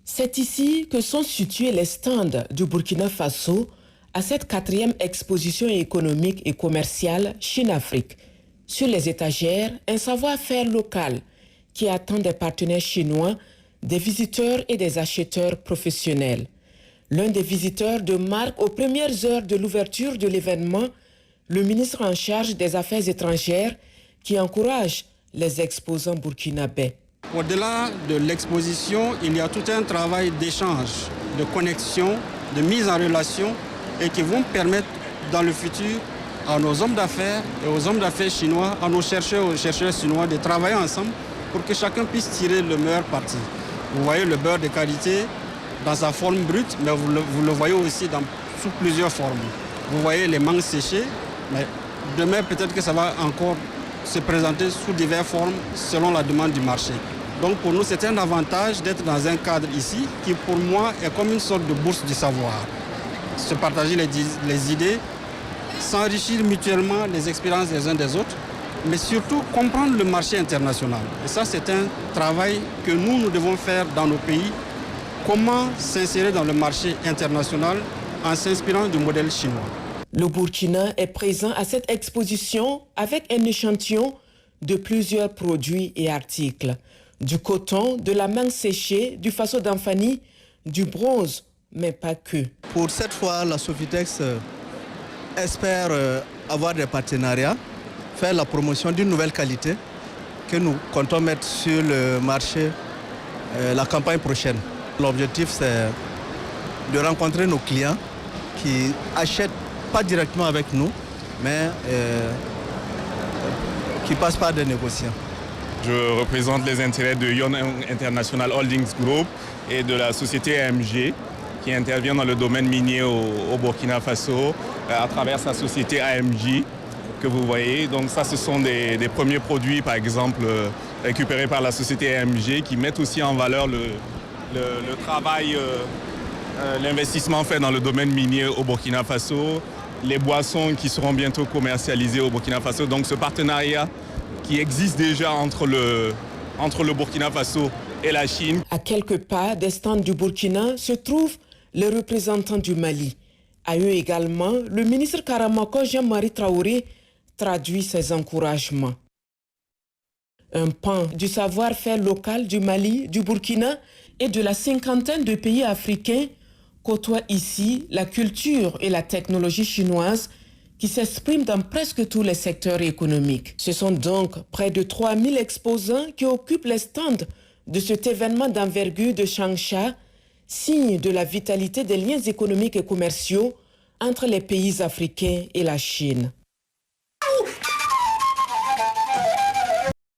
C'est ici que sont situés les stands du Burkina Faso à cette 4e exposition économique et commerciale Chine-Afrique. Sur les étagères, un savoir-faire local qui attend des partenaires chinois, des visiteurs et des acheteurs professionnels. L'un des visiteurs de marque aux premières heures de l'ouverture de l'événement, le ministre en charge des Affaires étrangères qui encourage les exposants burkinabés. Au-delà de l'exposition, il y a tout un travail d'échange, de connexion, de mise en relation et qui vont permettre dans le futur à nos hommes d'affaires et aux hommes d'affaires chinois, à nos chercheurs et aux chercheurs chinois de travailler ensemble pour que chacun puisse tirer le meilleur parti. Vous voyez le beurre de qualité dans sa forme brute, mais vous le voyez aussi sous plusieurs formes. Vous voyez les mangues séchées, mais demain peut-être que ça va encore se présenter sous diverses formes selon la demande du marché. Donc pour nous, c'est un avantage d'être dans un cadre ici qui pour moi est comme une sorte de bourse du savoir. Se partager les idées, s'enrichir mutuellement les expériences des uns des autres, mais surtout comprendre le marché international. Et ça, c'est un travail que nous devons faire dans nos pays. Comment s'insérer dans le marché international en s'inspirant du modèle chinois. Le Burkina est présent à cette exposition avec un échantillon de plusieurs produits et articles. Du coton, de la mangue séchée, du faso d'Amfani, du bronze, mais pas que. Pour cette fois, la Sofitex espère avoir des partenariats, faire la promotion d'une nouvelle qualité que nous comptons mettre sur le marché la campagne prochaine. L'objectif, c'est de rencontrer nos clients qui achètent pas directement avec nous, mais qui passent par des négociants. Je représente les intérêts de Yon International Holdings Group et de la société AMG qui intervient dans le domaine minier au Burkina Faso à travers sa société AMG que vous voyez. Donc ça, ce sont des premiers produits, par exemple, récupérés par la société AMG qui mettent aussi en valeur le travail, l'investissement fait dans le domaine minier au Burkina Faso, les boissons qui seront bientôt commercialisées au Burkina Faso. Donc ce partenariat qui existe déjà entre le Burkina Faso et la Chine. À quelques pas des stands du Burkina se trouvent les représentants du Mali. À eux également, le ministre Karamako Jean-Marie Traoré traduit ses encouragements. Un pan du savoir-faire local du Mali, du Burkina et de la cinquantaine de pays africains côtoient ici la culture et la technologie chinoise qui s'expriment dans presque tous les secteurs économiques. Ce sont donc près de 3000 exposants qui occupent les stands de cet événement d'envergure de Changsha, signe de la vitalité des liens économiques et commerciaux entre les pays africains et la Chine.